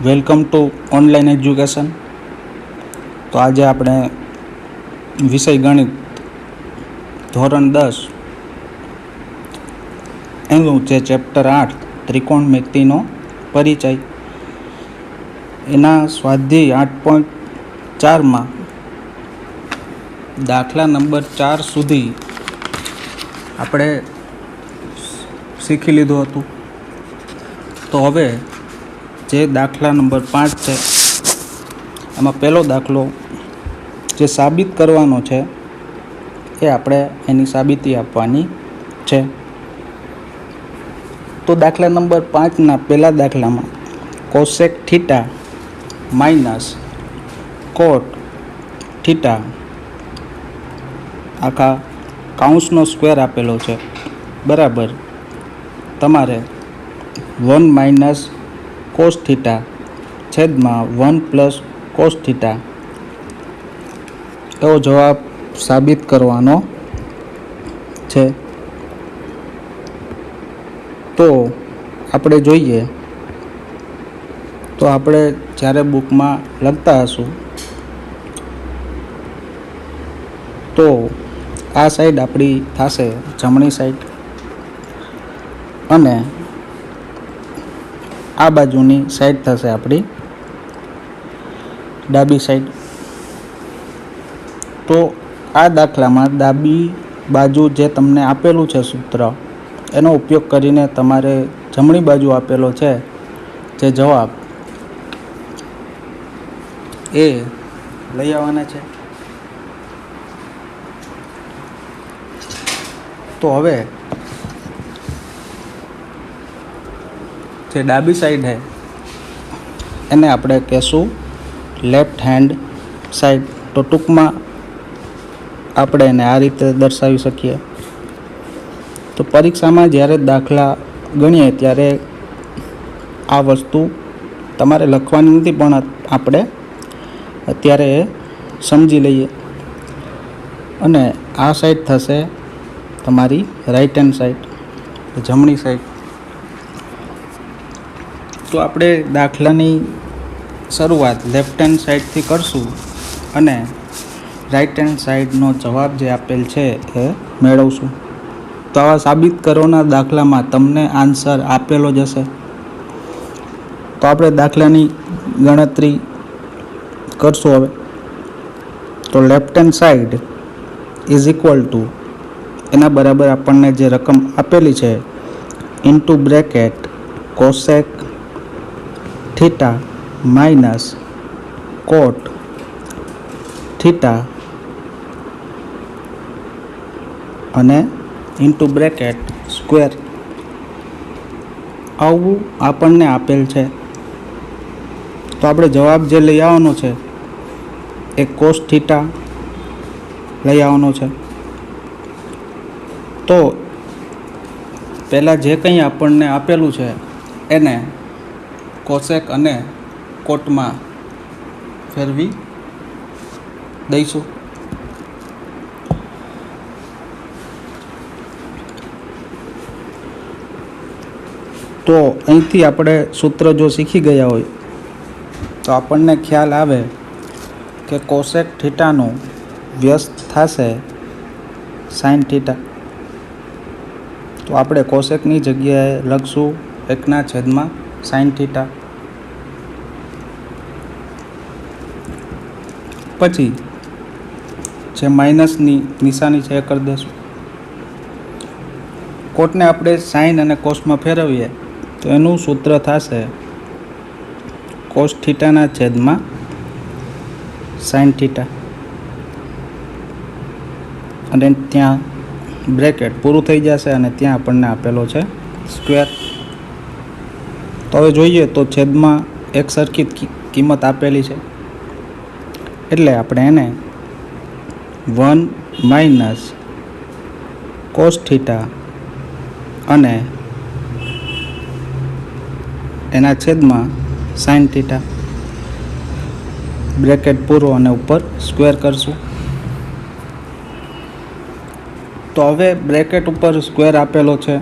Welcome to online education. તો આજે આપણે વિષય ગણિત ધોરણ 10 એનું જે ચેપ્ટર 8 ત્રિકોણમિતિનો પરિચય એના સ્વાધ્યાય 8.4માં દાખલા નંબર 4 સુધી આપણે શીખી લીધું હતું. તો હવે જે દાખલા નંબર 5 છે એમાં પહેલો દાખલો જે સાબિત કરવાનો છે એ આપણે એની સાબિતી આપવાની છે. તો દાખલા નંબર 5ના પહેલા દાખલામાં કોસેક થીટા માઇનસ કોટ થીટા આખા કાઉન્સનો સ્ક્વેર આપેલો છે બરાબર. તમારે 1 માઇનસ કોસ થીટા છેદમાં 1 પ્લસ કોસ થીટા એવો જવાબ સાબિત કરવાનો છે. તો આપણે જોઈએ તો આપણે જ્યારે બુકમાં લખતા હશું તો આ સાઈડ આપણી થશે જમણી સાઈડ અને આ બાજુની સાઈડ થશે આપણી ડાબી સાઈડ. તો આ દાખલામાં ડાબી બાજુ જે તમને આપેલું છે સૂત્ર એનો ઉપયોગ કરીને તમારે જમણી બાજુ આપેલો છે જે જવાબ એ લઈ આવવાના છે. તો હવે જે ડાબી સાઈડ છે એને આપણે કહેશું લેફ્ટ હેન્ડ સાઈડ. તો ટૂંકમાં આપણે એને આ રીતે દર્શાવી શકીએ. તો પરીક્ષામાં જ્યારે દાખલા ગણીએ ત્યારે આ વસ્તુ તમારે લખવાની નથી પણ આપણે અત્યારે સમજી લઈએ. અને આ સાઈડ થશે તમારી રાઈટ હેન્ડ સાઈડ, જમણી સાઈડ. તો આપણે દાખલાની શરૂઆત લેફ્ટ હેન્ડ સાઈડથી કરશું અને રાઈટ હેન્ડ સાઈડનો જવાબ જે આપેલ છે એ મેળવશું. તો આવા સાબિત કરોના દાખલામાં તમને આન્સર આપેલો જ હશે. તો આપણે દાખલાની ગણતરી કરશું હવે. તો left hand side is equal to એના બરાબર આપણને જે રકમ આપેલી છે into bracket cosec theta minus કોટ થીટા અને ઇન્ટુ બ્રેકેટ સ્ક્વેર આવું આપણને આપેલ છે. તો આપણે જવાબ જે લઈ આવવાનો છે એ કોસ થીટા લઈ આવવાનો છે. તો પહેલાં જે કંઈ આપણને આપેલું છે એને કોસેક અને કોટમાં ફેરવી દઈશું. તો અહીંથી આપણે સૂત્ર જો શીખી ગયા હોય તો આપણને ખ્યાલ આવે કે કોસેક થીટાનું વ્યસ્ત થશે સાઇન થીટા. તો આપણે કોસેકની જગ્યાએ લખશું 1/, સાઇન થીટા. પછી જે માઇનસની નિશાની છે એ કરી દઈશું. કોટને આપણે સાઇન અને કોસમાં ફેરવીએ તો એનું સૂત્ર થશે કોસ થીટાના છેદમાં સાઇન થીટા અને ત્યાં બ્રેકેટ પૂરું થઈ જશે અને ત્યાં આપણને આપેલો છે સ્ક્વેર. તો હવે જોઈએ તો છેદમાં એક સરખી કિંમત આપેલી છે એટલે આપણે એને 1 માઇનસ કોસ થીટા અને એના છેદમાં સાઇન થીટા બ્રેકેટ પૂરો અને ઉપર સ્ક્વેર કરશું. તો હવે બ્રેકેટ ઉપર સ્ક્વેર આપેલો છે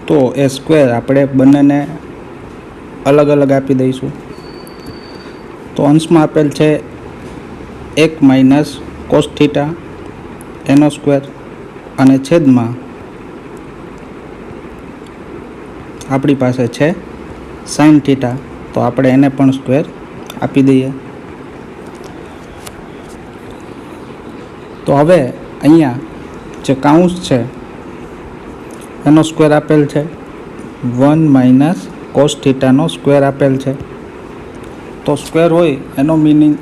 તો એ સ્ક્વેર આપણે બંનેને અલગ અલગ આપી દઈશું. તો અંશમાં આપેલ છે 1 માઇનસ કોસ થીટા એનો સ્ક્વેર અને છેદમાં આપણી પાસે છે સાઇન થીટા, તો આપણે એને પણ સ્ક્વેર આપી દઈએ. તો હવે અહીંયા જે કાઉન્સ છે એનો સ્ક્વેર આપેલ છે 1 માઇનસ કોસ થીટાનો સ્ક્વેર આપેલ છે. તો સ્ક્વેર હોય એનો મિનિંગ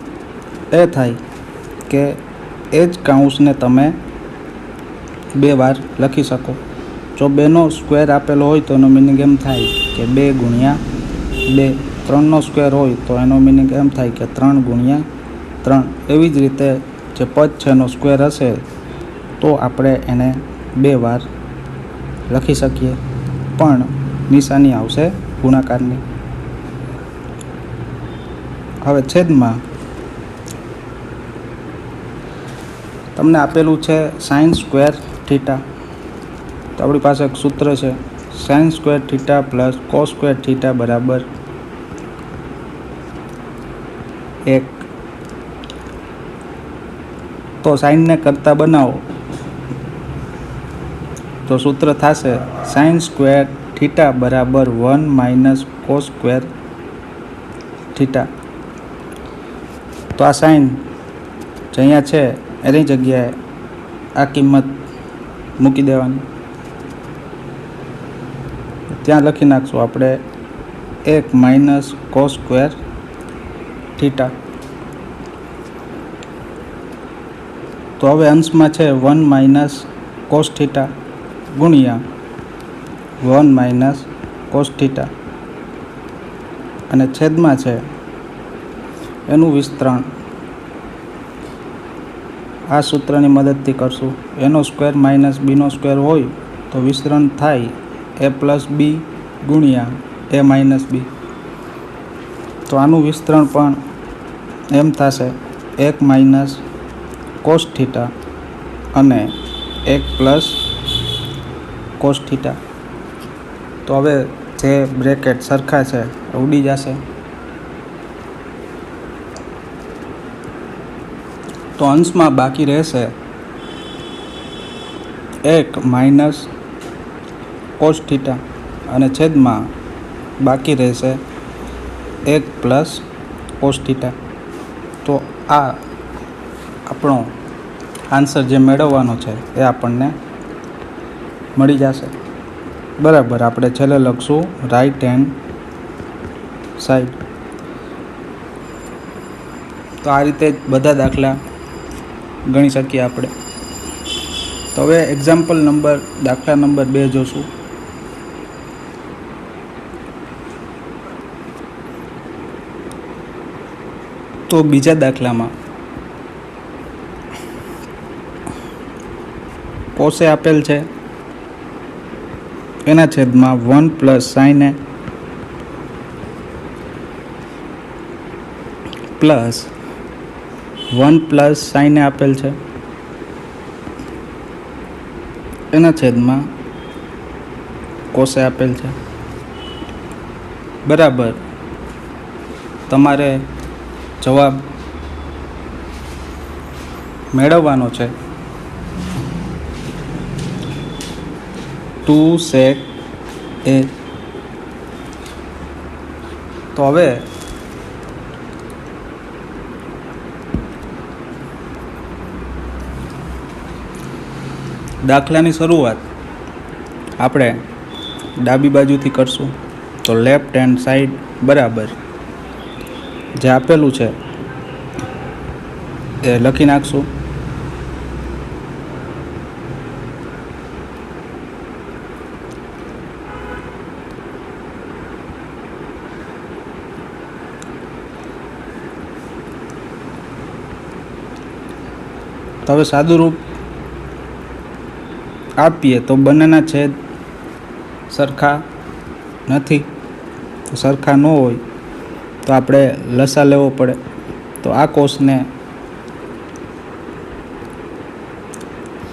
એ થાય કે એ જ કાઉન્સને તમે 2 વાર લખી શકો. જો 2નો સ્ક્વેર આપેલો હોય તો એનો મિનિંગ એમ થાય કે 2 ગુણ્યા 2. 3નો સ્ક્વેર હોય તો એનો મિનિંગ એમ થાય કે 3 ગુણ્યા 3. એવી જ રીતે જે પદ છે એનો સ્ક્વેર હશે તો આપણે એને 2 વાર લખી શકીએ, પણ નિશાની આવશે ગુણાકારની. હવે છેદમાં તમને આપેલું છે સાઇન સ્ક્વેર થીટા. તો આપણી પાસે એક સૂત્ર છે sine square theta plus cos square theta બરાબર 1. તો સાઇનને કરતા બનાવો તો સૂત્ર થશે સાઇન સ્ક્વેર થીટા બરાબર 1 માઇનસ કોસ સ્ક્વેર થીટા. તો આ સાઇન જે અહીંયા છે એની જગ્યાએ આ કિંમત મૂકી દેવાની. ત્યાં લખી નાખશું આપણે 1 માઇનસ કોસ સ્ક્વેર થીટા. તો હવે અંશમાં છે 1 માઇનસ કોસ થીટા ગુણ્યા 1 માઇનસ કોસ થીટા અને છેદમાં છે એનું વિસ્તરણ આ સૂત્રની મદદથી કરશું. એનો સ્ક્વેર માઇનસ બીનો સ્ક્વેર હોય તો વિસ્તરણ થાય a પ્લસ બી ગુણ્યા a માઇનસ બી. તો આનું વિસ્તરણ પણ એમ થશે 1 માઇનસ કોસ થીટા અને 1 પ્લસ કોસ થીટા. તો હવે જે બ્રેકેટ સરખા છે ઉડી જશે. તો અંશમાં બાકી રહેશે 1 માઇનસ કોસ થીટા અને છેદમાં બાકી રહેશે 1 પ્લસ કોસ થીટા. તો આ આપણો આન્સર જે મેળવવાનો છે એ આપણને મળી જશે. બરાબર, આપણે છેલ્લે લખશું રાઈટ હેન્ડ સાઈડ. તો આ રીતે જ બધા દાખલા ગણી શકીએ આપણે. તો હવે એક્ઝામ્પલ દાખલા નંબર 2 જોશું. તો બીજા દાખલામાં કોસે આપેલ છે એના છેદમાં 1 પ્લસ સાઇન એ પ્લસ 1 પ્લસ સાઇન એ આપેલ છે એના છેદમાં કોસે આપેલ છે. બરાબર, તમારે જવાબ મેળવવાનો છે 2 sec a. તો હવે દાખલાની શરૂઆત આપણે ડાબી બાજુથી કરશું. તો લેફ્ટ હેન્ડ સાઈડ બરાબર જે આપેલું છે એ લખી નાખશું. તો હવે સાદું રૂપ આપીએ તો બંનેના છેદ સરખા નથી. તો સરખા ન હોય તો આપણે લસા લેવો પડે. તો આ કોષને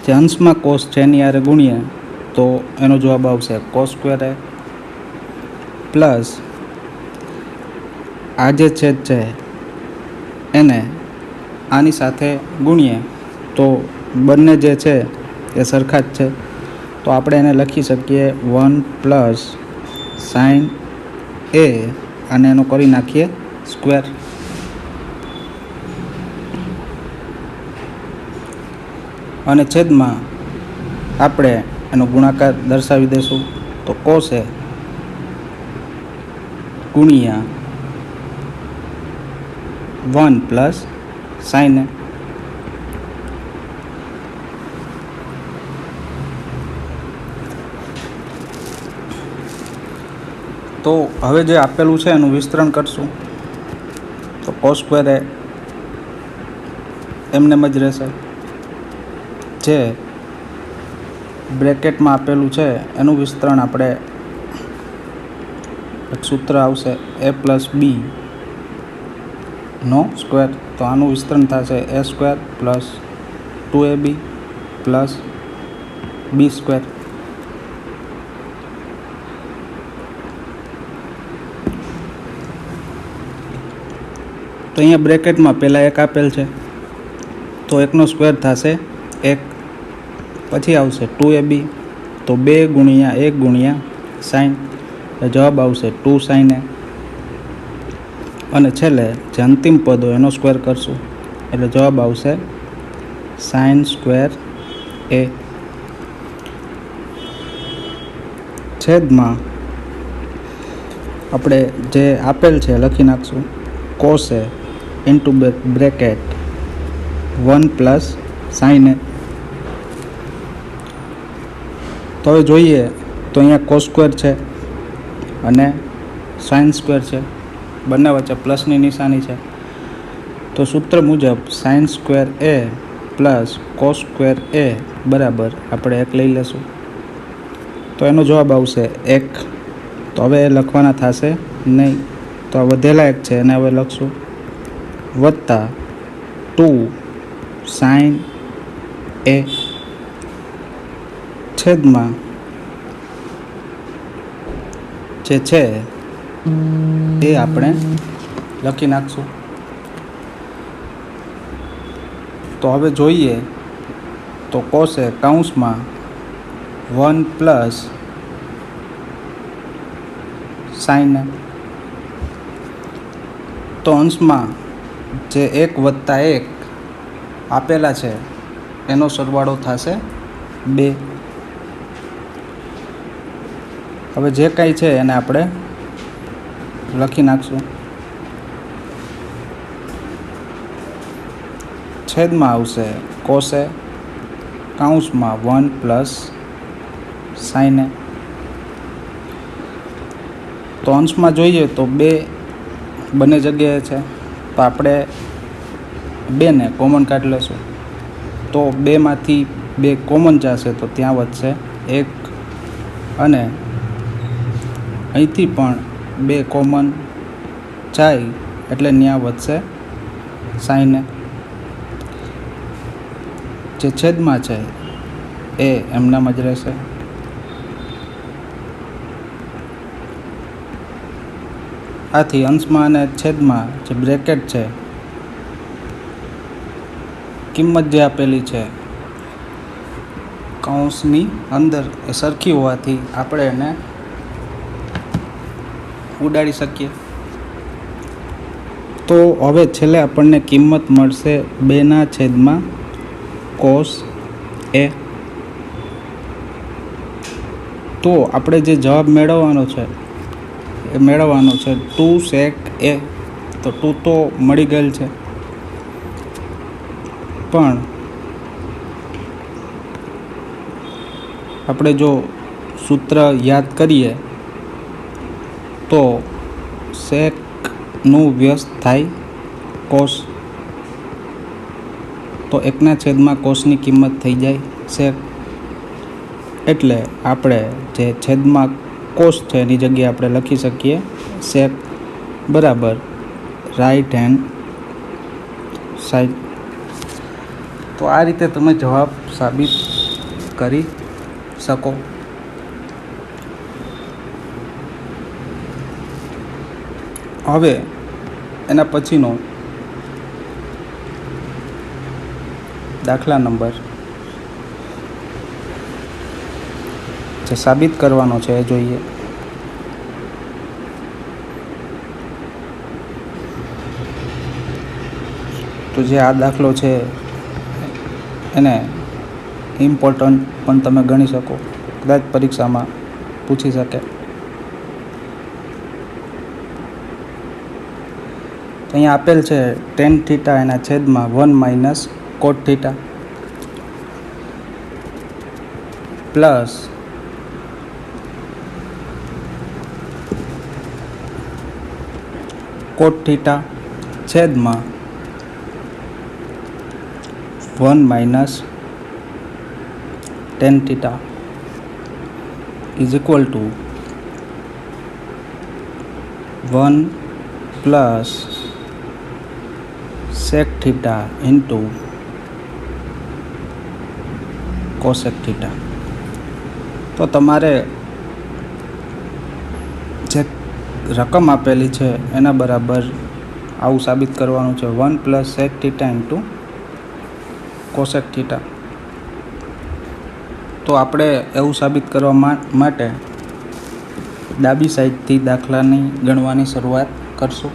જે અંશમાં કોષ છે એની હારે ગુણીએ તો એનો જવાબ આવશે કોસ સ્ક્વેર એ પ્લસ આ જે છેદ છે એને આની સાથે ગુણીએ તો બંને જે છે એ સરખા જ છે. તો આપણે એને લખી શકીએ 1 + sin a અને એનો કરી નાખીએ સ્ક્વેર. અને છેદમાં આપણે એનો ગુણાકાર દર્શાવી દઈશું. તો cos a ગુણ્યા 1 + sin a. તો હવે જે આપેલું છે એનું વિસ્તરણ કરશું. તો cos સ્ક્વેર એ એમનેમ જ રહેશે. જે બ્રેકેટમાં આપેલું છે એનું વિસ્તરણ આપણે એક સૂત્ર આવશે a + b નો સ્ક્વેર. તો આનું વિસ્તરણ થશે a² + 2ab + b². તો અહીંયા બ્રેકેટમાં પહેલાં એક આપેલ છે તો એકનો સ્ક્વેર થશે 1, પછી આવશે 2ab તો 2 × 1 × sin એટલે જવાબ આવશે 2 sin a. અને છેલ્લે જે અંતિમ પદ હોય એનો સ્ક્વેર કરશું એટલે જવાબ આવશે sin² a. છેદમાં આપણે જે આપેલ છે લખી નાખશું cos a into bracket 1 + sin a. તો હવે જોઈએ તો અહીંયા cos સ્ક્વેર છે અને sin સ્ક્વેર છે, બંને વચ્ચે પ્લસની નિશાની છે. તો સૂત્ર મુજબ sin² a + cos² a બરાબર આપણે 1 લઈ લેશું. તો એનો જવાબ આવશે 1. તો હવે એ લખવાના થશે નહીં. તો આ વધેલા 1 છે એને હવે લખશું વત્તા 2 sin a છેદમાં જે છે એ આપણે લખી નાખશું. તો હવે જોઈએ તો cos a કૌંસમાં 1 + sin a. તો અંશમાં જે 1 + 1 આપેલા છે એનો સરવાળો થશે 2. હવે જે કાંઈ છે એને આપણે લખી નાખશું. છેદમાં આવશે cos a કૌંસમાં 1 + sin a. તો અંશમાં જોઈએ તો 2 બંને જગ્યાએ છે તો આપણે 2ને કોમન કાઢી લઈશું. તો 2માંથી 2 કોમન જશે તો ત્યાં વધશે 1 અને અહીંથી પણ 2 કોમન જાય એટલે ત્યાં વધશે sin a. જે છેદમાં છે એ એમનામ જ રહેશે. આથી અંશમાં અને છેદમાં જે બ્રેકેટ છે કિંમત જે આપેલી છે કૌંસની અંદર એ સરખી હોવાથી આપણે એને ઉડાડી શકીએ. તો હવે છેલ્લે આપણને કિંમત મળશે 2/cos a. તો આપણે જે જવાબ મેળવવાનો છે એ મેળવવાનો છે 2 sec a. તો 2 તો મળી ગયેલ છે પણ આપણે જો સૂત્ર યાદ કરીએ તો સેકનું વ્યસ્ત થાય કોસ. તો 1/, કોસની કિંમત થઈ જાય સેક. એટલે આપણે જે છેદમાં કોસ છે એની જગ્યાએ આપણે લખી શકીએ સેક બરાબર રાઈટ હેન્ડ સાઈડ. તો આ રીતે તમે જવાબ સાબિત કરી શકો. હવે એના પછીનો દાખલા નંબર જે સાબિત કરવાનો છે એ જોઈએ. તો જે આ દાખલો છે એને ઇમ્પોર્ટન્ટ પણ તમે ગણી શકો, કદાચ પરીક્ષામાં પૂછી શકે. અહીંયા આપેલ છે tan θ એના છેદમાં 1 - cot θ પ્લસ cot θ છેદમાં 1 - tan θ is equal to 1 plus sec θ into cosec θ. તો તમારે જે રકમ આપેલી છે એના બરાબર આવું સાબિત કરવાનું છે, 1 plus sec θ into cosec θ. તો આપણે એવું સાબિત કરવા માટે ડાબી સાઈડથી દાખલાની ગણવાની શરૂઆત કરશું.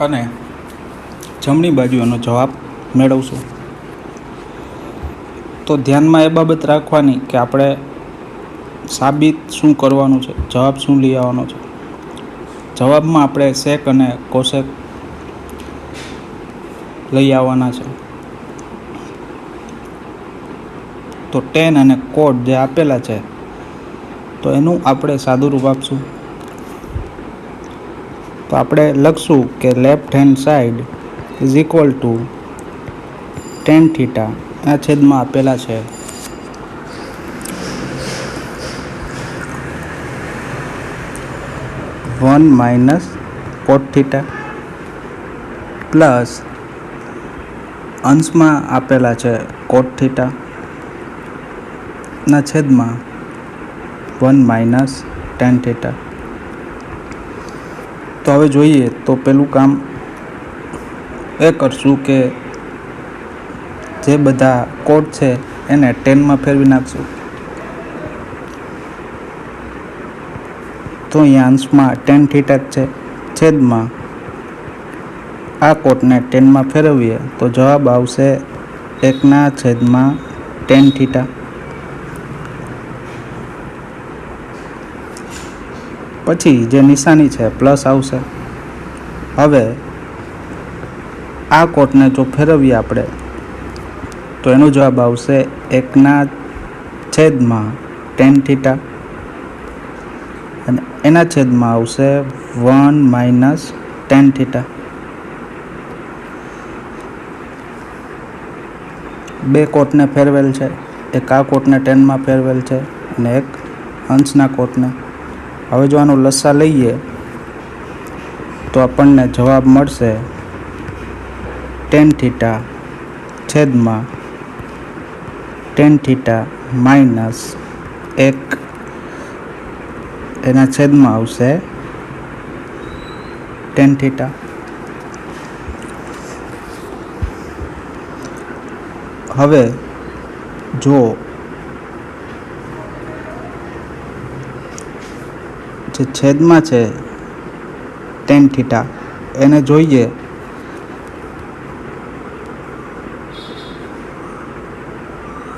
અને જમણી બાજુ એનો જવાબ મેળવશું. તો ધ્યાનમાં એ બાબત રાખવાની કે આપણે સાબિત શું કરવાનું છે, જવાબ શું લઈ આવવાનો છે. જવાબમાં આપણે સેક અને કોસેક લઈ આવવાના છે. તો ટેન અને કોટ જે આપેલા છે તો એનું આપણે સાદું રૂપ આપશું. તો આપણે લખશું કે left hand side is equal to tan θ આ છેદમાં આપેલા છે 1 - cot θ પ્લસ અંશમાં આપેલા છે cot θ ના છેદમાં 1 - tan θ. તો હવે જોઈએ તો પેલું કામ એ કરશું કે જે બધા કોટ છે એને ટેનમાં ફેરવી નાખશું. તો અહીંયા અંશમાં tan θ છે, છેદમાં આ કોટને ટેનમાં ફેરવીએ તો જવાબ આવશે 1/tan θ. પછી જે નિશાની છે પ્લસ આવશે. હવે આ કોટને જો ફેરવીએ આપણે તો એનો જવાબ આવશે 1/tan θ અને એના છેદમાં આવશે 1 - tan θ. બે કોટને ફેરવેલ છે, એક આ કોટને ટેનમાં ફેરવેલ છે અને એક અંશના કોટને. હવે જો આનો લસા લઈએ તો આપણને જવાબ મળશે tan θ છેદમાં tan θ માઇનસ 1 એના છેદમાં આવશે tan θ. હવે જો જે છેદમાં છે tan θ એને જોઈએ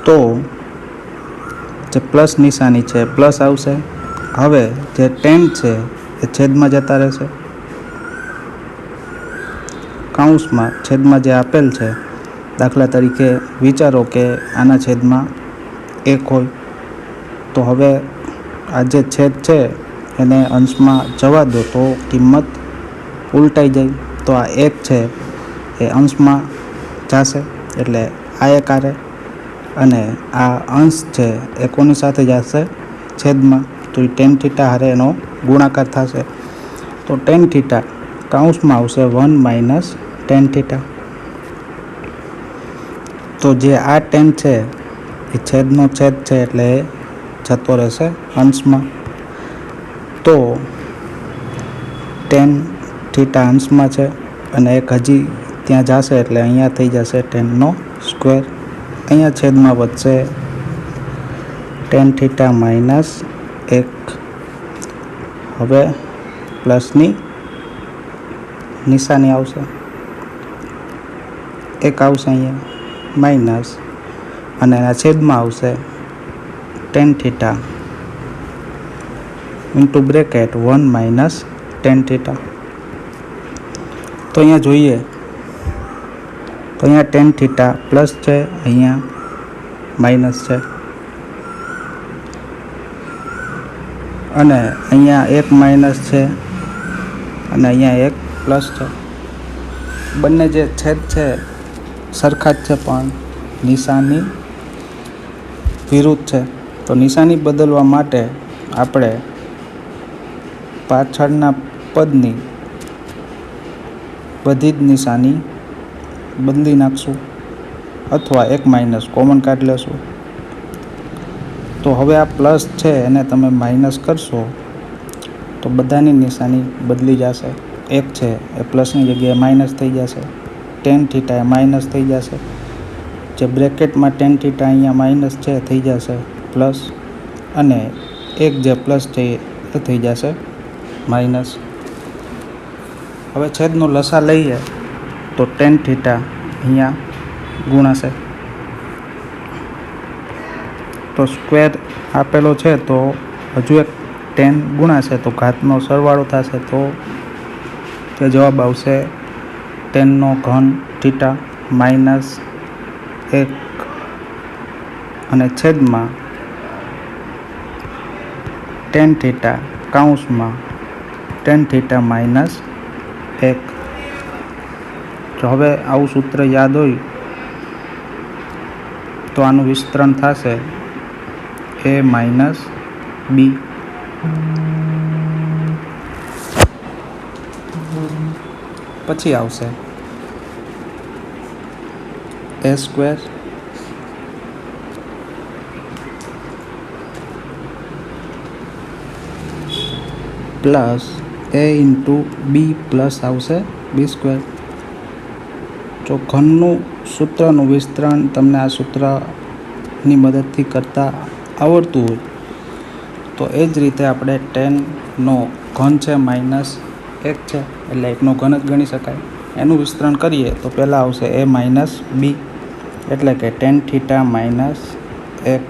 તો જે પ્લસ નિશાની છે પ્લસ આવશે. હવે જે tan છે એ છેદમાં જતા રહેશે, કાઉન્સમાં છેદમાં જે આપેલ છે. દાખલા તરીકે વિચારો કે આના છેદમાં 1 હોય તો હવે આ જે છેદ છે એને અંશમાં જવા દો તો કિંમત ઉલટાઈ જાય. તો આ 1 છે એ અંશમાં જશે એટલે આ 1 આરે અને આ અંશ છે એ કોની સાથે જશે, છેદમાં. તો એ tan θ હારે એનો ગુણાકાર થશે. તો tan θ કાઉન્સમાં આવશે 1 - tan θ. તો જે આ tan છે એ છેદનો છેદ છે એટલે એ જતો રહેશે અંશમાં તો ટેન થીટા અંશમાં છે અને એક હજી ત્યાં જશે એટલે અહીંયા થઈ જશે ટેનનો સ્ક્વેર. અહીંયા છેદમાં વધશે ટેન થીટા માઇનસ 1. હવે પ્લસની નિશાની આવશે, 1 આવશે અહીંયા માઇનસ અને એના છેદમાં આવશે ten theta into bracket 1 minus ten theta. તો અહીંયા જોઈએ તો અહીંયા ટેન થીટા પ્લસ છે, અહીંયા માઇનસ છે અને અહીંયા એક માઇનસ છે અને અહીંયા એક પ્લસ છે. બંને જે છેદ છે સરખા જ છે પણ નિશાની વિરુદ્ધ છે. તો નિશાની બદલવા માટે આપણે પાછળના પદની બધી જ નિશાની બદલી નાખશું અથવા એક માઇનસ કોમન કાઢી લેશું. તો હવે આ પ્લસ છે એને તમે માઇનસ કરશો તો બધાની નિશાની બદલી જશે. એક છે એ પ્લસની જગ્યાએ માઇનસ થઈ જશે, ટેન થીટા એ માઇનસ થઈ જશે, જે બ્રેકેટમાં ટેન થીટા અહીંયા માઇનસ છે થઈ જશે પ્લસ, અને એક જે પ્લસ છે એ થઈ જશે માઇનસ. હવે છેદનો લસા લઈએ તો ટેન થીટા અહીંયા ગુણાશે. તો સ્ક્વેર આપેલો છે તો હજુ એક 10 ગુણાશે તો ઘાતનો સરવાળો થશે તો તે જવાબ આવશે 10 નો ઘન થીટા માઇનસ 1 અને છેદમાં ટેન થીટા કૌંસમાં ટેન થીટા માઇનસ 1. જો હવે આવું સૂત્ર યાદ હોય તો આનું વિસ્તરણ થશે a માઇનસ b. પછી આવશે a square plus a into b plus આવશે બી સ્ક્વેર. જો ઘનનું સૂત્રનું વિસ્તરણ તમને આ સૂત્રની મદદથી કરતાં આવડતું હોય તો એ જ રીતે આપણે 10નો ઘન છે માઇનસ 1 છે એટલે 1નો ઘન જ ગણી શકાય. એનું વિસ્તરણ કરીએ તો પહેલાં આવશે a માઇનસ બી એટલે કે ટેન થીટા માઇનસ 1.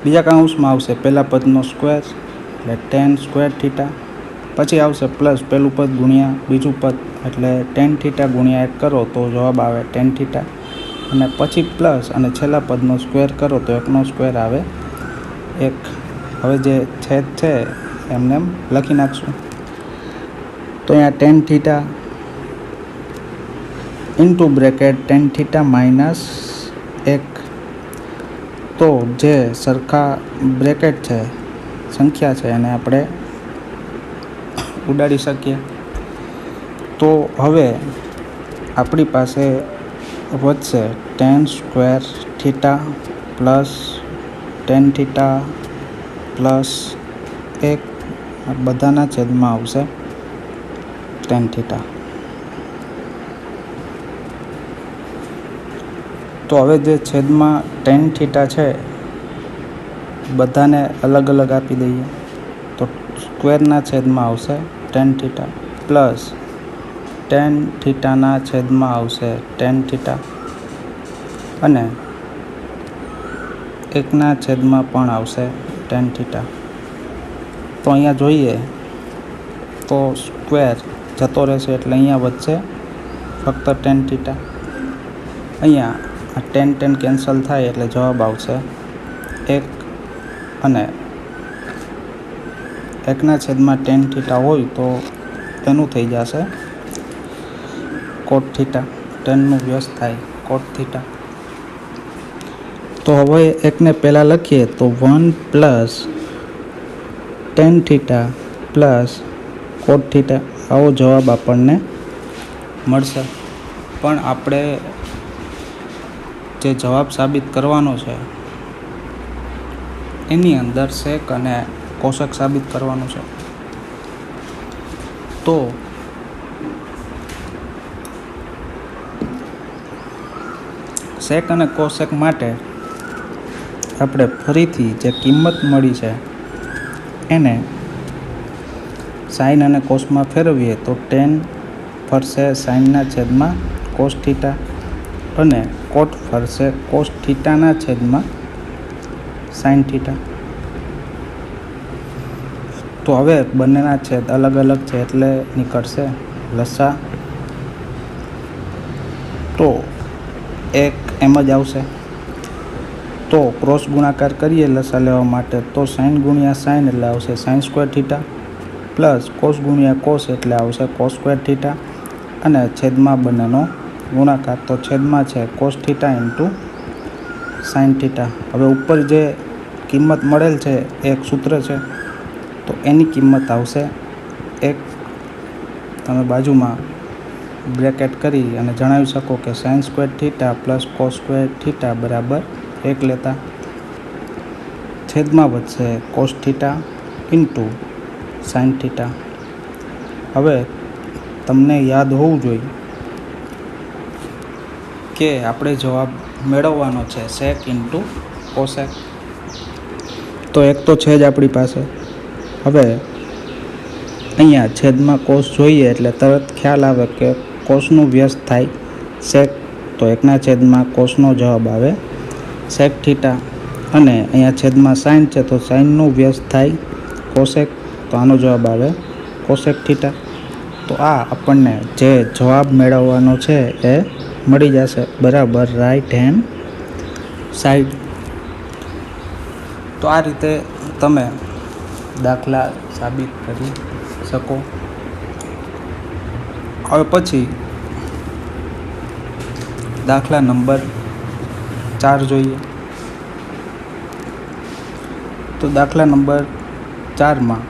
બીજા કૌંસમાં આવશે પહેલા પદનો સ્ક્વેર એટલે ટેન સ્ક્વેર થીટા, પછી આવશે પ્લસ પહેલું પદ ગુણ્યા બીજું પદ એટલે ટેન થીટા ગુણ્યા 1 કરો તો જવાબ આવે ટેન થીટા, અને પછી પ્લસ અને છેલ્લા પદનો સ્ક્વેર કરો તો 1નો સ્ક્વેર આવે 1. હવે જે છેદ છે એમને એમ લખી નાખશું. તો અહીંયા ten theta into bracket ten theta minus 1. તો જે સરખા બ્રેકેટ છે સંખ્યા છે એને આપણે ઉડાડી શકીએ. તો હવે આપણી પાસે વધશે ten square theta plus ten theta plus 1 બધાના છેદમાં આવશે ટેન થીટા. તો હવે જે છેદમાં ટેન થીટા છે બધાને અલગ અલગ આપી દઈએ તો સ્ક્વેરના છેદમાં આવશે ટેન થીટા પ્લસ ટેન થીટાના છેદમાં આવશે ટેન થીટા અને 1ના છેદમાં પણ આવશે ટેન થીટા. તો અહીંયા જોઈએ તો સ્ક્વેર જતો રહેશે એટલે અહીંયા વધશે ફક્ત ટેન થીટા. અહીંયા આ ટેન કેન્સલ થાય એટલે જવાબ આવશે 1 અને 1ના છેદમાં ટેન થીટા હોય તો એનું થઈ જશે કોટ થીટા, ટેનનું વ્યસ્ત થાય કોટ થીટા. તો હવે એકને પહેલાં લખીએ તો 1 પ્લસ ટેન થીટા પ્લસ કોટ થીટા આવો જવાબ આપણને મળશે. પણ આપણે જે જવાબ સાબિત કરવાનો છે એની અંદર સેક અને કોષક સાબિત કરવાનું છે. તો સેક અને કોસેક માટે આપણે ફરીથી જે કિંમત મળી છે એને સાઇન અને કોસમાં ફેરવીએ તો ટેન ફરશે સાઇનના છેદમાં કોસ થીટા અને કોટ ફરશે કોસ થીટાના છેદમાં સાઇન થીટા. તો હવે બંનેના છેદ અલગ અલગ છે એટલે નીકળશે લસા. તો એક એમ જ આવશે. તો ક્રોસ ગુણાકાર કરીએ લસા લેવા માટે તો સાઇન ગુણ્યા સાઇન એટલે આવશે sine square theta plus cos ગુણ્યા કોસ એટલે આવશે કોસ સ્ક્વેર થીટા અને છેદમાં બંનેનો ગુણાકાર તો છેદમાં છે cos theta into sine theta. હવે ઉપર જે કિંમત મળેલ છે એક સૂત્ર છે તો એની કિંમત આવશે એક. તમે બાજુમાં બ્રેકેટ કરી અને જણાવી શકો કે sine square theta plus cos square theta બરાબર 1 લેતા છેદમાં વધશે cos theta into sine theta. હવે તમને યાદ હોવું જોઈએ કે આપણે જવાબ મેળવવાનો છે સેક ઇન્ટુ કોસેક. તો એક તો છે જ આપણી પાસે. હવે અહીંયા છેદમાં કોસ જોઈએ એટલે તરત ખ્યાલ આવે કે કોસનું વ્યસ્ત થાય સેક તો એકના છેદમાં કોસનો જવાબ આવે સેક થીટા અને અહીંયા છેદમાં સાઇન છે તો સાઇનનું વ્યસ્ત થાય કોસેક તો આનો જવાબ આવે કોસેક થીટા. તો આ આપણને જે જવાબ મેળવવાનો છે એ મળી જશે બરાબર રાઈટ હેન્ડ સાઈડ. તો આ રીતે તમે દાખલા સાબિત કરી શકો. હવે પછી દાખલા નંબર 4 જોઈએ. તો દાખલા નંબર 4માં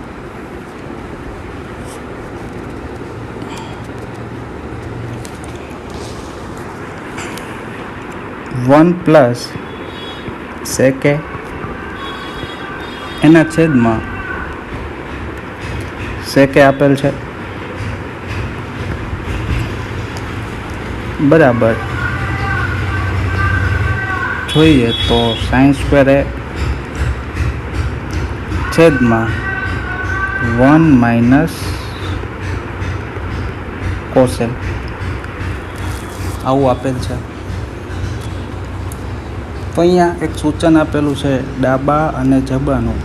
વન પ્લસ સેકે એના છેદમાં સેકે આપેલ છે બરાબર જોઈએ તો સાઇન સ્ક્વેર એ છેદમાં 1 માઇનસ કોસેલ આવું આપેલ છે. તો અહીંયા એક સૂચન આપેલું છે ડાબા અને જબાનું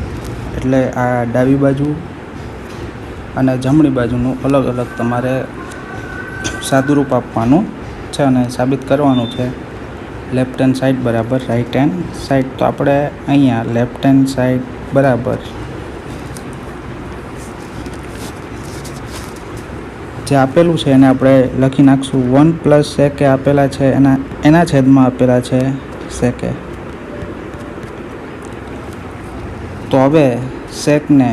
એટલે આ ડાબી બાજુ અને જમણી બાજુનું અલગ અલગ તમારે સાદુરૂપ આપવાનું છે અને સાબિત કરવાનું છે લેફ્ટ હેન્ડ સાઈડ બરાબર રાઈટ હેન્ડ સાઈડ. તો આપણે અહીંયા લેફ્ટ હેન્ડ સાઈડ બરાબર જે આપેલું છે એને આપણે લખી નાખશું 1 પ્લસ સેકે આપેલા છે એના છેદમાં આપેલા છે સેકે. તો હવે સેકને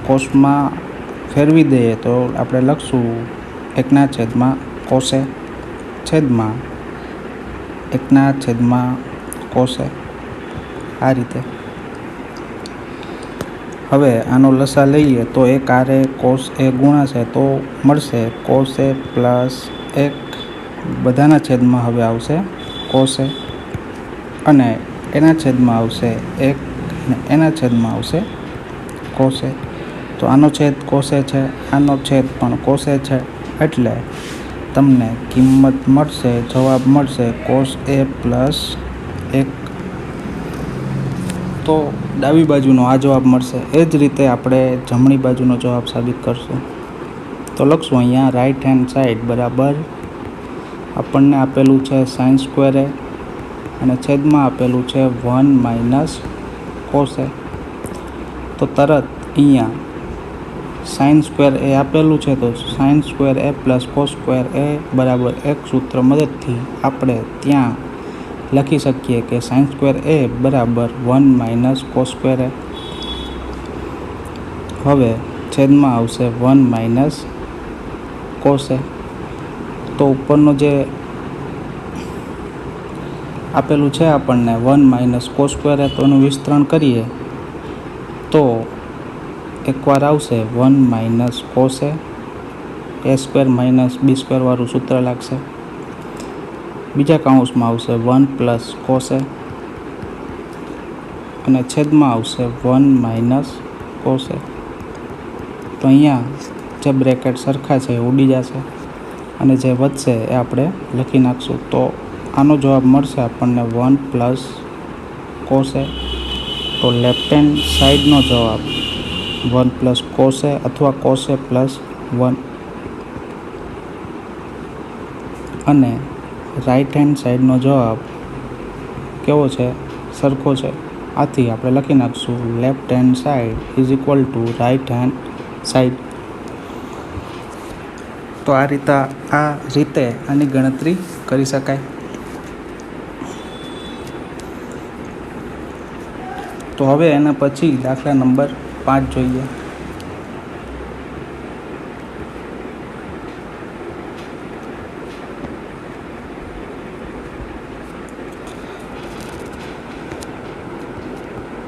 કોસમાં ફેરવી દઈએ તો આપણે લખશું એકના છેદમાં કોસે છેદમાં એકના છેદમાં કોસે આ રીતે. હવે આનો લસા લઈએ તો એક આરે કોસ એ ગુણાશે તો મળશે કોસ એ પ્લસ 1 બધાના છેદમાં હવે આવશે કોસે અને એના છેદમાં આવશે 1 અને એના છેદમાં આવશે કોસે. તો આનો છેદ કોસે છે આનો છેદ પણ કોસે છે એટલે તમને કિંમત મળશે જવાબ મળશે કોસ એ પ્લસ 1. તો ડાબી બાજુનો આ જવાબ મળશે. એ જ રીતે આપણે જમણી બાજુનો જવાબ સાબિત કરશું. તો લખશું અહીંયા રાઈટ હેન્ડ સાઈડ બરાબર આપણને આપેલું છે સાઇન સ્ક્વેર એ અને છેદમાં આપેલું છે 1 માઇનસ કોસે. તો તરત અહીંયા સાઇન સ્ક્વેર એ આપેલું છે તો સાઇન સ્ક્વેર એ પ્લસ કોસ સ્ક્વેર એ બરાબર એક સૂત્ર મદદથી આપણે ત્યાં લખી શકીએ કે સાઇન સ્ક્વેર એ બરાબર 1 માઇનસ કોસ સ્ક્વેર એ. હવે છેદમાં આવશે 1 માઇનસ કોસે. તો ઉપરનું જે આપેલું છે આપણને 1 માઇનસ કોસ સ્ક્વેર એ તો એનું વિસ્તરણ કરીએ તો એકવાર આવશે 1 minus cos A square minus B સ્ક્વેરવાળું સૂત્ર લાગશે. બીજા કાઉન્સમાં આવશે 1 પ્લસ કોસ અને છેદમાં આવશે 1 માઇનસ કોસ. તો અહીંયા જે બ્રેકેટ સરખા છે એ ઉડી જશે અને જે વધશે એ આપણે લખી નાખશું. તો આનો જવાબ મળશે આપણને 1 પ્લસ કોસ. તો લેફ્ટ હેન્ડ સાઈડનો જવાબ 1 પ્લસ કોસ અથવા કોસ પ્લસ 1 અને રાઈટ હેન્ડ સાઈડનો જવાબ કેવો છે? સરખો છે. આથી આપણે લખી નાખશું left hand side is equal to right hand side. તો આ રીતે આની ગણતરી કરી શકાય. તો હવે એના પછી દાખલા નંબર 5 જોઈએ.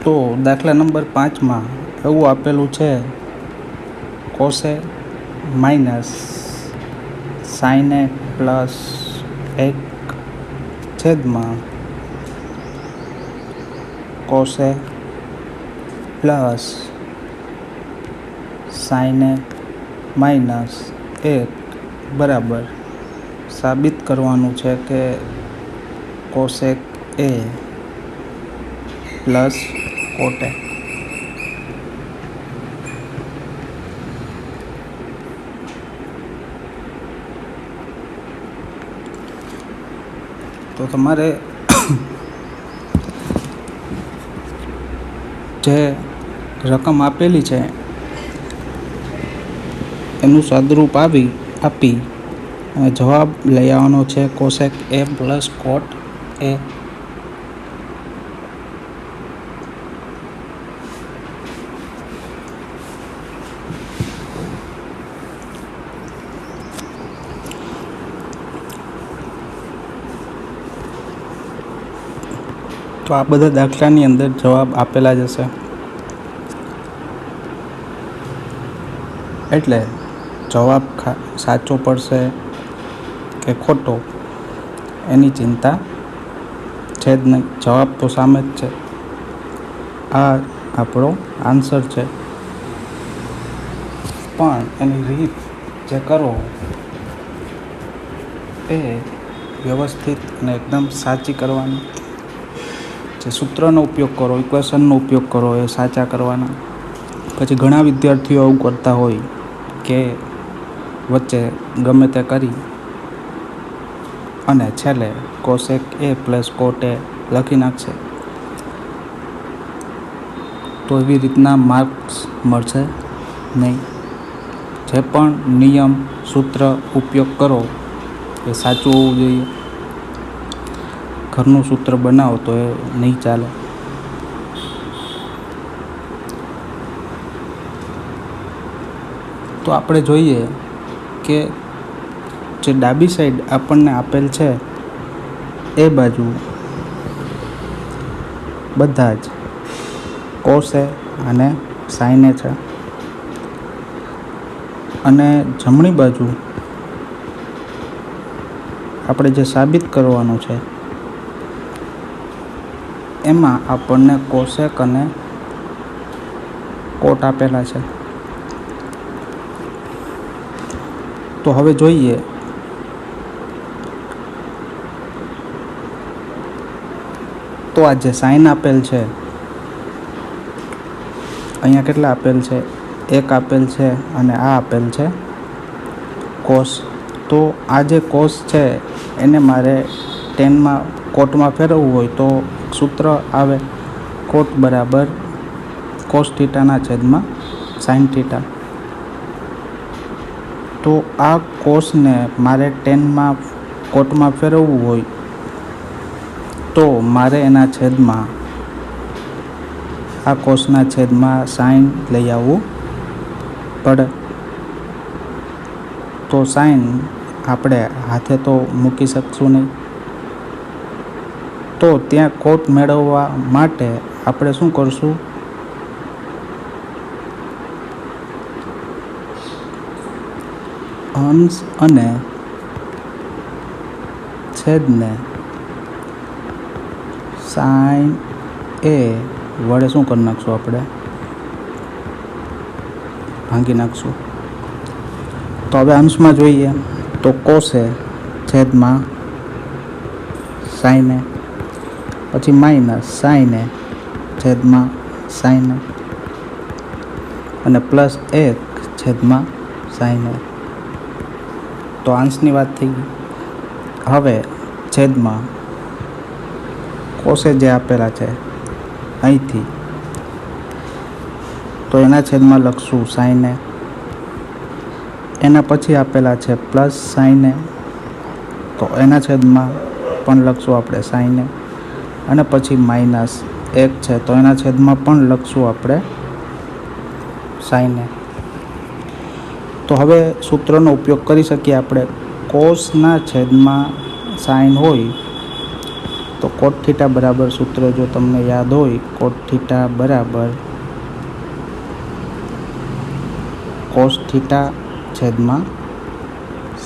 તો દાખલા નંબર 5માં એવું આપેલું છે કોસે માઇનસ સાઇને પ્લસ 1 છેદમાં કોસે પ્લસ સાઇને માઇનસ 1 બરાબર સાબિત કરવાનું છે કે કોસેક એ પ્લસ કોટે. તો તમારે જે રકમ આપેલી છે એનું સાદુરૂપ આપી અને જવાબ લઈ આવવાનો છે કોસેક એ પ્લસ કોટ એ. તો આ બધા દાખલાની અંદર જવાબ આપેલા જ હશે. એટલે જવાબ સાચો પડશે કે ખોટો એની ચિંતા છે જ નહીં. જવાબ તો સામે જ છે. આ આપણો આન્સર છે. પણ એની રીત જે કરો એ વ્યવસ્થિત અને એકદમ સાચી કરવાની. જે સૂત્રનો ઉપયોગ કરો, ઇક્વેશનનો ઉપયોગ કરો એ સાચા કરવાના. પછી ઘણા વિદ્યાર્થીઓ એવું કરતા હોય કે વચ્ચે ગમે તે કરી અને છેલ્લે કોસેક એ પ્લસ કોટ એ લખી નાખશે. તો એવી રીતના માર્ક્સ મળશે નહીં. જે પણ નિયમ સૂત્ર ઉપયોગ કરો એ સાચું હોવું જોઈએ. ઘરનું સૂત્ર બનાવો તો એ નહીં ચાલે. તો આપણે જોઈએ કે જે ડાબી સાઈડ આપણને આપેલ છે એ બાજુ બધા જ કોસે અને સાઇને છે અને જમણી બાજુ આપણે જે સાબિત કરવાનું છે એમાં આપણને કોસેક અને કોટ આપેલા છે. તો હવે જોઈએ તો આ જે સાઇન આપેલ છે અહીંયા કેટલા આપેલ છે? 1 આપેલ છે અને આ આપેલ છે કોસ. તો આ જે કોસ છે એને મારે ટેનમાં કોટમાં ફેરવવું હોય તો સૂત્ર આવે કોટ બરાબર કોસ થીટાના છેદમાં સાઇન થીટા. તો આ કોસને મારે ટેનમાં કોટમાં ફેરવવું હોય તો મારે એના છેદમાં આ કોસના છેદમાં સાઇન લઈ આવવું પડે. તો સાઇન આપણે હાથે તો મૂકી શકશું નહીં. તો ત્યાં કોટ મેળવવા માટે આપણે શું કરશું? અંશ અને છેદને સાઈન એ વડે શું કરી નાખશું આપણે? ભાંગી નાખશું. તો હવે અંશમાં જોઈએ તો કોસ એ છેદમાં સાઈન એ, પછી માઇનસ સાઈન એ છેદમાં સાઈન એ અને પ્લસ 1 છેદમાં સાઈન એ. તો અંશની વાત થઈ ગઈ. હવે છેદમાં કોસે જે આપેલા છે અહીંથી, તો એના છેદમાં લખશું સાઈન એ. એના પછી આપેલા છે પ્લસ સાઈન એ, તો એના છેદમાં પણ લખશું આપણે સાઈન એ. અને પછી માઇનસ 1 છે તો એના છેદમાં પણ લખશું આપણે સાઈન એ. તો હવે સૂત્રનો ઉપયોગ કરી શકીએ આપણે. કોસના છેદમાં સાઈન હોય તો કોટ થીટા બરાબર સૂત્ર જો તમને યાદ હોય, કોટ થીટા બરાબર કોસ થીટા છેદમાં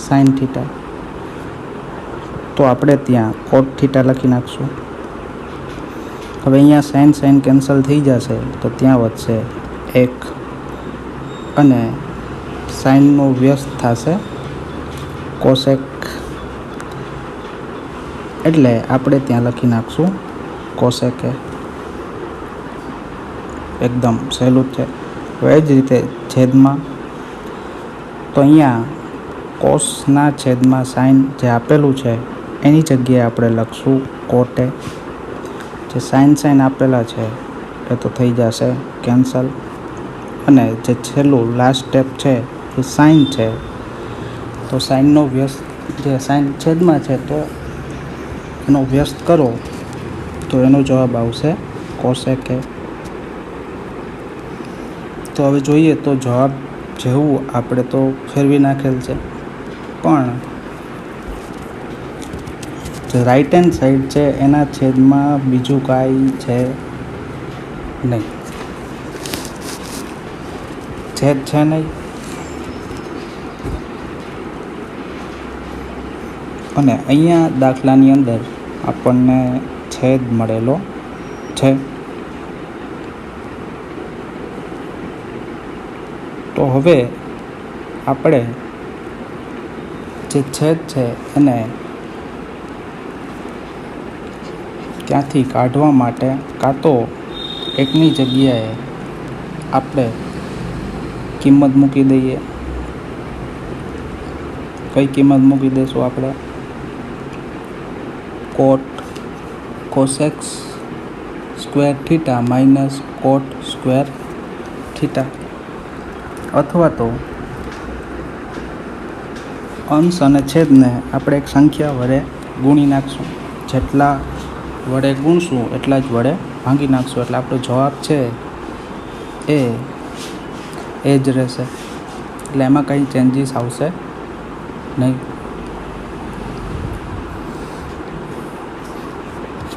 સાઈન થીટા. તો આપણે ત્યાં કોટ થીટા લખી નાખશું. હવે અહીંયા સાઈન સાઈન કેન્સલ થઈ જશે તો ત્યાં વધશે 1 અને સાઈનનું વ્યસ્ત થશે કોસેક, એટલે આપણે ત્યાં લખી નાખશું કોસેક એ. એકદમ સહેલું છે. હવે એ જ રીતે છેદમાં, તો અહીંયા કોસના છેદમાં સાઈન જે આપેલું છે એની જગ્યાએ આપણે લખશું કોટ એ. જે સાઈન સાઈન આપેલા છે એ તો થઈ જશે કેન્સલ, અને જે છેલ્લું લાસ્ટ સ્ટેપ છે એ સાઈન છે, તો સાઈનનો વ્યસ્ત જે સાઈન છેદમાં છે તો એનો વ્યસ્ત કરો તો એનો જવાબ આવશે કોસેક એ. તો હવે જોઈએ તો જવાબ જેવું આપણે તો ફેરવી નાખેલ છે, પણ જે રાઈટ હેન્ડ સાઈડ છે એના છેદમાં બીજું કાંઈ છે નહીં, છેદ છે નહીં. અને અહીંયા દાખલાની અંદર આપણને છેદ મળેલો છે. તો હવે આપણે જે છેદ છે એને ત્યાંથી કાઢવા માટે કાં તો એકની જગ્યાએ આપણે કિંમત મૂકી દઈએ. કઈ કિંમત મૂકી દઈશું આપણે? Cosec square theta minus cot square theta, અથવા તો અંશ અને છેદને આપણે એક સંખ્યા વડે ગુણી નાખશું. જેટલા વડે ગુણશું એટલા જ વડે ભાંગી નાખશું, એટલે આપણો જવાબ છે એ જ રહેશે. એટલે એમાં કંઈ ચેન્જીસ આવશે નહીં.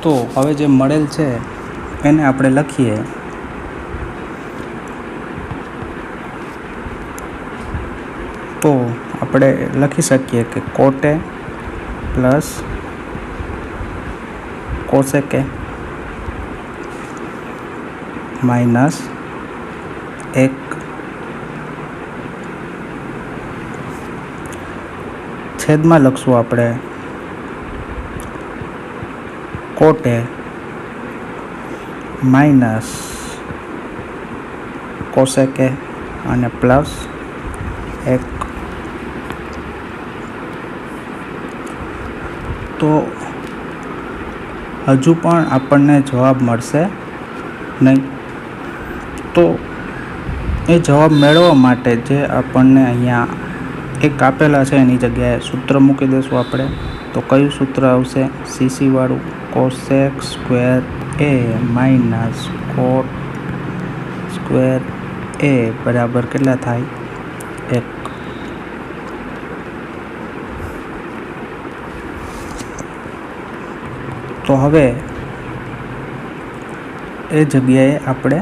તો હવે જે મળેલ છે એને આપણે લખીએ. તો આપણે લખી શકીએ કે કોટ એ પ્લસ કોસેક એ માઇનસ 1 છેદમાં લખશું આપણે કોટ એ માઇનસ કોસેક એ અને પ્લસ 1. તો હજુ પણ આપણને જવાબ મળશે નહીં. તો એ જવાબ મેળવવા માટે જે આપણને અહીંયા એક આપેલા છે એની જગ્યાએ સૂત્ર મૂકી દઈશું આપણે. તો કયું સૂત્ર આવશે? સીસી વાળું. કોસેક સ્ક્વેર એ માઇનસ કોટ સ્ક્વેર એ બરાબર કેટલા થાય? 1. તો હવે એ જગ્યાએ આપણે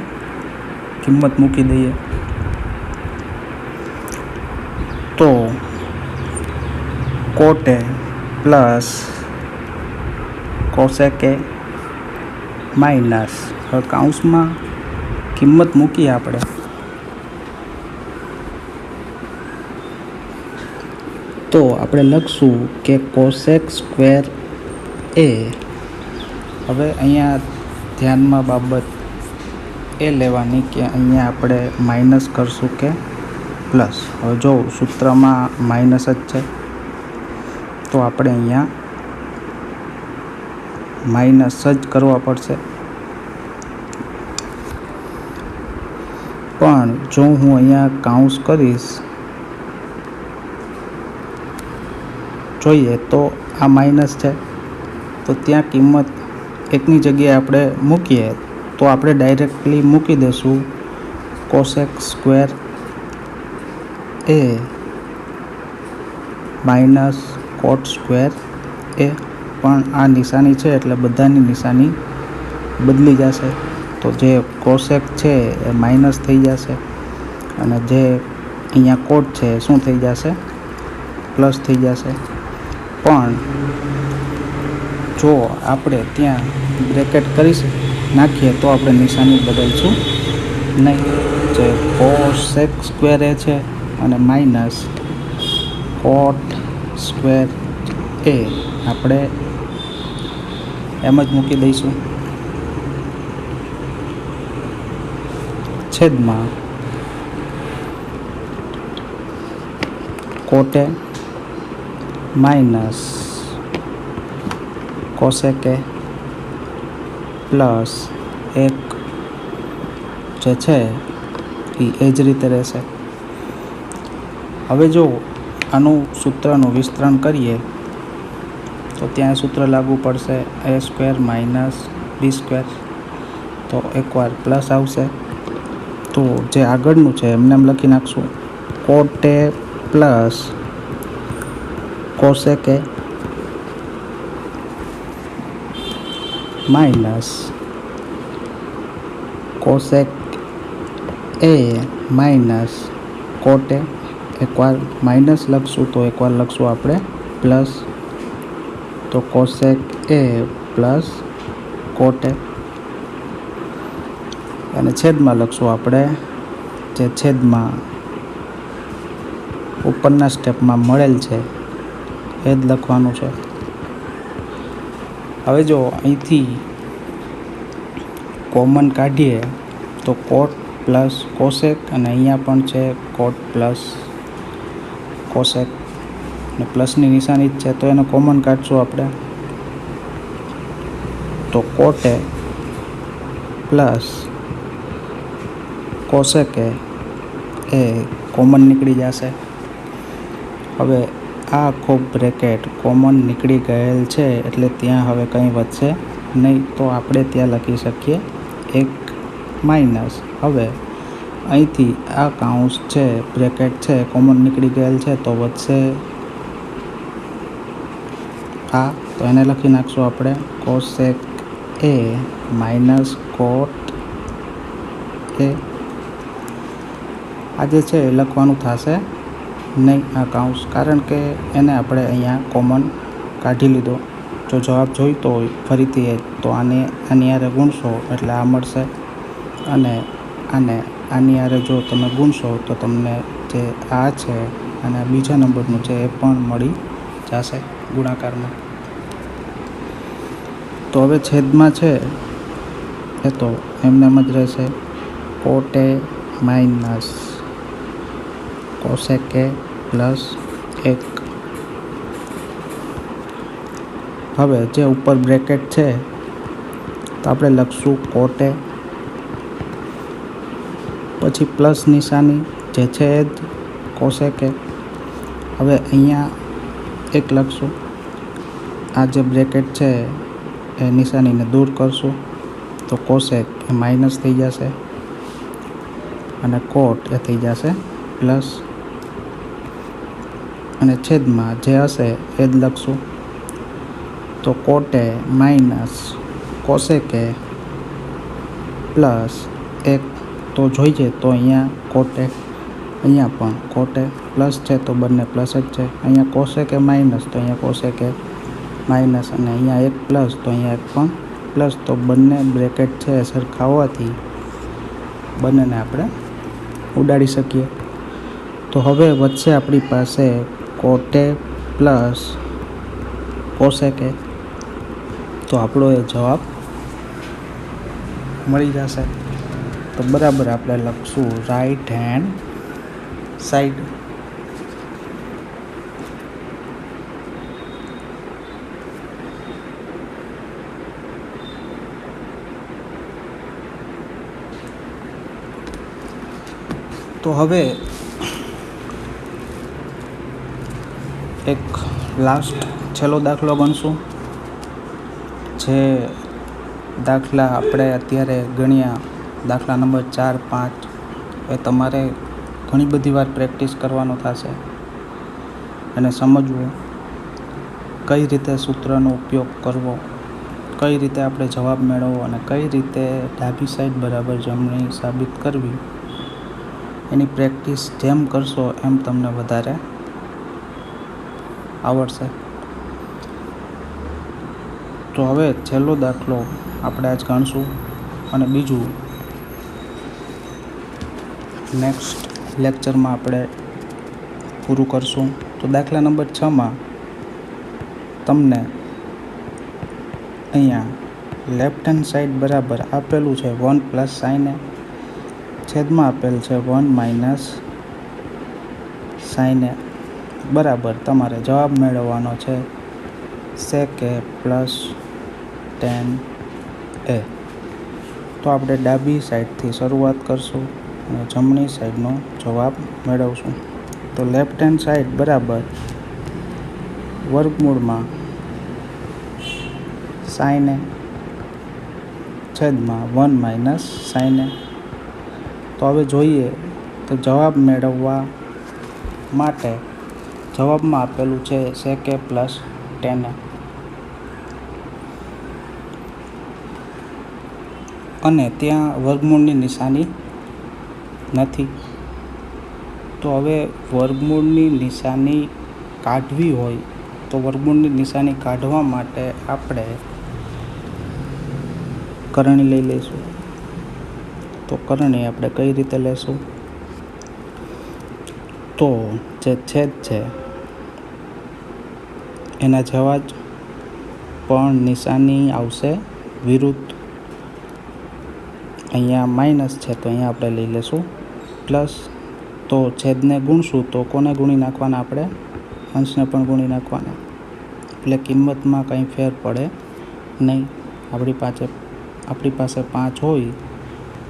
કિંમત મૂકી દઈએ. તો કોટ એ પ્લસ કોસેક એ માઇનસ, હવે કાઉન્સમાં કિંમત મૂકીએ આપણે, તો આપણે લખશું કે કોસેક સ્ક્વેર એ, હવે અહીંયા ધ્યાનમાં બાબત એ લેવાની કે અહીંયા આપણે માઇનસ કરશું કે પ્લસ. હવે જો સૂત્રમાં માઇનસ જ છે તો આપણે અહીંયા માઇનસ જ કરવા પડશે. પણ જો હું અહીંયા કાઉન્સ કરીશ જોઈએ તો આ માઇનસ છે, તો ત્યાં કિંમત એકની જગ્યાએ આપણે મૂકીએ તો આપણે ડાયરેક્ટલી મૂકી દઈશું કોસેક સ્ક્વેર એ માઇનસ કોટ સ્ક્વેર એ. પણ આ નિશાની છે એટલે બધાની નિશાની બદલી જશે, તો જે કોસેક છે એ માઇનસ થઈ જશે અને જે અહીંયા કોટ છે એ શું થઈ જશે, પ્લસ થઈ જશે. પણ જો આપણે ત્યાં બ્રેકેટ કરી નાખીએ તો આપણે નિશાની બદલશું નહીં. જે કોસેક સ્ક્વેર એ છે અને માઇનસ કોટ સ્ક્વેર એ આપણે એમ જ મૂકી દઈશું. છેદમાં કોટ એ માઇનસ કોસેક એ પ્લસ એક જે છે એ જ રીતે રહેશે. હવે જો આનું સૂત્રનું વિસ્તરણ કરીએ તો ત્યાં સૂત્ર લાગુ પડશે એ સ્ક્વેર માઇનસ બી સ્ક્વેર, તો એકવાર પ્લસ આવશે. તો જે આગળનું છે એમને એમ લખી નાખશું કોટ એ પ્લસ કોસેક એ માઇનસ કોસેક એ માઇનસ કોટ એ. એકવાર માઇનસ લખશું તો એકવાર લખશું આપણે પ્લસ, તો કોસેક એ પ્લસ કોટ એ. અને છેદમાં લખશું આપણે જે છેદમાં ઉપરના સ્ટેપમાં મળેલ છે એ જ લખવાનું છે. હવે જો અહીંથી કોમન કાઢીએ તો કોટ પ્લસ કોસેક, અને અહીંયા પણ છે કોટ પ્લસ કોસેક અને પ્લસની નિશાની જ છે, તો એને કોમન કાઢશું આપણે, તો કોટ એ પ્લસ કોસેક એ કોમન નીકળી જશે. હવે આ આખો બ્રેકેટ કોમન નીકળી ગયેલ છે એટલે ત્યાં હવે કંઈ વધશે નહીં, તો આપણે ત્યાં લખી શકીએ એક માઇનસ. હવે અહીંથી આ કાઉન્સ છે બ્રેકેટ છે કોમન નીકળી ગયેલ છે તો વધશે આ, તો એને લખી નાખશું આપણે કોસેક એ માઇનસ કોટ એ. આ જે છે એ લખવાનું થશે નહીં આ કાઉન્સ, કારણ કે એને આપણે અહીંયા કોમન કાઢી લીધો. જો જવાબ જોઈતો હોય ફરીથી તો આની હારે ગુણશો એટલે આ મળશે, અને આની હારે જો તમે ગુણશો તો તમને જે આ છે અને બીજા નંબરનું છે એ પણ મળી જશે ગુણાકારમાં. તો હવે છેદમાં છે એ તો એમને એમ જ રહેશે કોટ એ માઇનસ કોસેક એ પ્લસ 1. હવે જે ઉપર બ્રેકેટ છે તો આપણે લખશું કોટ એ, પછી પ્લસ નિશાની જે છે એ જ કોસેક એ. હવે અહીંયા એક લખશું, આ જે બ્રેકેટ છે એ નિશાનીને દૂર કરશું તો કોસેક એ માઇનસ થઈ જશે અને કોટ એ થઈ જશે પ્લસ, અને છેદમાં જે હશે એ જ લખશું, તો કોટ એ માઇનસ કોસેક એ પ્લસ 1. તો જોઈએ તો અહીંયા કોટ એ, અહીંયા પણ કોટ એ પ્લસ છે તો બંને પ્લસ જ છે. અહીંયા કોસેક એ માઇનસ તો અહીંયા કોસેક એ માઇનસ, અને અહીંયા એક પ્લસ તો અહીંયા એક પણ પ્લસ. તો બંને બ્રેકેટ છે સરખા હોવાથી બંનેને આપણે ઉડાડી શકીએ. તો હવે વચ્ચે આપણી પાસે કોટે પ્લસ કોસેકે. તો આપણો એ જવાબ મળી જશે. તો બરાબર આપણે લખશું રાઈટ હેન્ડ સાઈડ. તો હવે એક લાસ્ટ છેલ્લો દાખલો ગણશું. જે દાખલા આપણે અત્યારે ગણ્યા, દાખલા નંબર 4, 5, એ તમારે ઘણી બધી વાર પ્રેક્ટિસ કરવાનો થશે અને સમજવું કઈ રીતે સૂત્રનો ઉપયોગ કરવો, કઈ રીતે આપણે જવાબ મેળવવો અને કઈ રીતે ડાબી સાઈડ બરાબર જમણી સાબિત કરવી. એની પ્રેક્ટિસ જેમ કરશો એમ તમને વધારે આવડશે. તો હવે છેલ્લો દાખલો આપણે આજ ગણશું અને બીજું નેક્સ્ટ લેક્ચરમાં આપણે પૂરું કરશું. તો દાખલા નંબર 6માં તમને અહીંયા લેફ્ટ હેન્ડ સાઈડ બરાબર આપેલું છે 1 + sin a, છેદમાં આપેલ છે 1 - sin a બરાબર તમારે જવાબ મેળવવાનો છે sec a + tan a. તો આપણે ડાબી સાઈડથી શરૂઆત કરશું અને જમણી સાઈડનો જવાબ મેળવશું. તો લેફ્ટ હેન્ડ સાઈડ બરાબર વર્ગમૂળમાં sin a છેદમાં 1 - sin a. તો હવે જોઈએ તો જવાબ મેળવવા માટે જવાબમાં આપેલું છે sec a + tan a, અને ત્યાં વર્ગમૂળની નિશાની નથી. તો હવે વર્ગમૂળની નિશાની કાઢવી હોય તો વર્ગમૂળની નિશાની કાઢવા માટે આપણે કરણી લઈ લઈશું. તો કરણી આપણે કઈ રીતે લેશું? તો જે છેદ છે એના જેવા જ, પણ નિશાની આવશે વિરુદ્ધ. અહીંયા માઇનસ છે તો અહીંયા આપણે લઈ લઈશું પ્લસ. તો છેદને ગુણશું તો કોને ગુણી નાખવાના? આપણે અંશને પણ ગુણી નાખવાના, એટલે કિંમતમાં કંઈ ફેર પડે નહીં. આપણી પાસે 5 હોય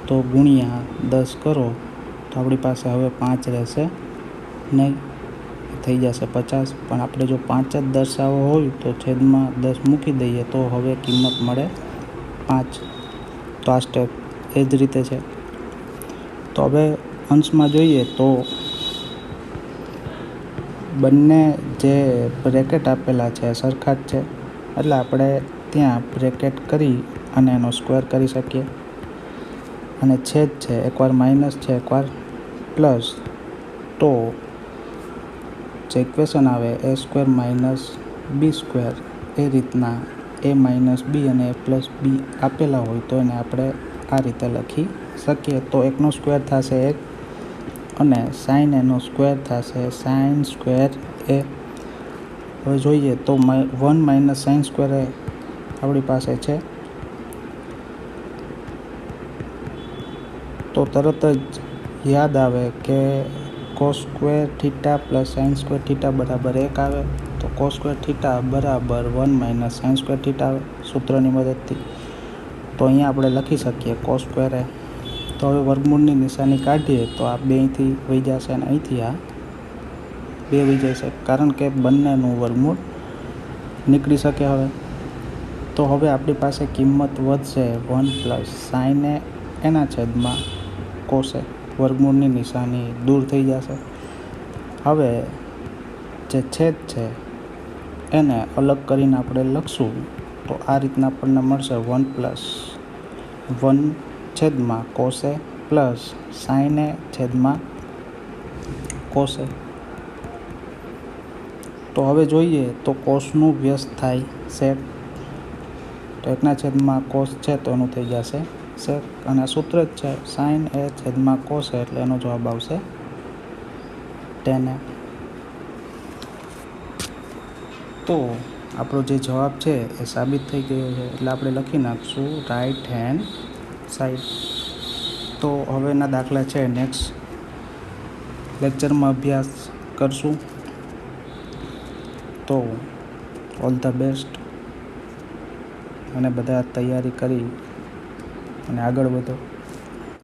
તો ગુણ્યા 10 કરો તો આપણી પાસે હવે 5 રહેશે નહીં, થઈ જશે 50. પણ આપણે જો 5 જ દર્શાવવો હોય તો છેદમાં 10 મૂકી દઈએ તો હવે કિંમત મળે 5. તો આ સ્ટેપ એ જ રીતે છે. તો હવે અંશમાં જોઈએ તો બંને જે બ્રેકેટ આપેલા છે સરખા જ છે, એટલે આપણે ત્યાં બ્રેકેટ કરી અને એનો સ્ક્વેર કરી શકીએ. અને છેદ છે, એકવાર માઇનસ છે એકવાર પ્લસ, તો જે ઇક્વેશન આવે a² - b², એ રીતના a - b અને a+b આપેલા હોય તો એને આપણે આ રીતે લખી શકીએ. તો એકનો સ્ક્વેર થશે 1 અને sin a નો સ્ક્વેર થશે sin² a. હવે જોઈએ તો 1 - sin² a આપણી પાસે છે. તો તરત જ યાદ આવે કે cos² θ + sin² θ બરાબર 1 આવે. તો cos² θ બરાબર 1 - sin² θ આવે સૂત્રની મદદથી. તો અહીંયા આપણે લખી શકીએ cos² a. તો હવે વર્ગમૂળની નિશાની કાઢીએ તો આ 2 અહીંથી વહી જશે અને અહીંથી આ 2 વહી જશે, કારણ કે બંનેનું વર્ગમૂળ નીકળી શકે. હવે તો હવે આપણી પાસે કિંમત વધશે 1 + sin a એના છેદમાં cos a. વર્ગમૂળની નિશાની દૂર થઈ જશે. હવે જે છેદ છે એને અલગ કરીને આપણે લખશું તો આ રીતના આપણને મળશે 1 + 1 છેદમાં cos a plus sin a છેદમાં cos a. તો હવે જોઈએ તો કોસનું વ્યસ્ત થાય સેક, તો 1/ કોસ છે તો એનું થઈ જશે સેક, અને આ સૂત્ર જ છે સાઇન એ છેદમાં કોસ એ, એટલે એનો જવાબ આવશે tan A. તો આપણો જે જવાબ છે એ સાબિત થઈ ગયો છે, એટલે આપણે લખી નાખશું રાઈટ હેન્ડ સાઈડ. તો હવેના દાખલા છે નેક્સ્ટ લેક્ચરમાં અભ્યાસ કરશું. તો ઓલ ધ બેસ્ટ, અને બધા તૈયારી કરી અને આગળ વધો.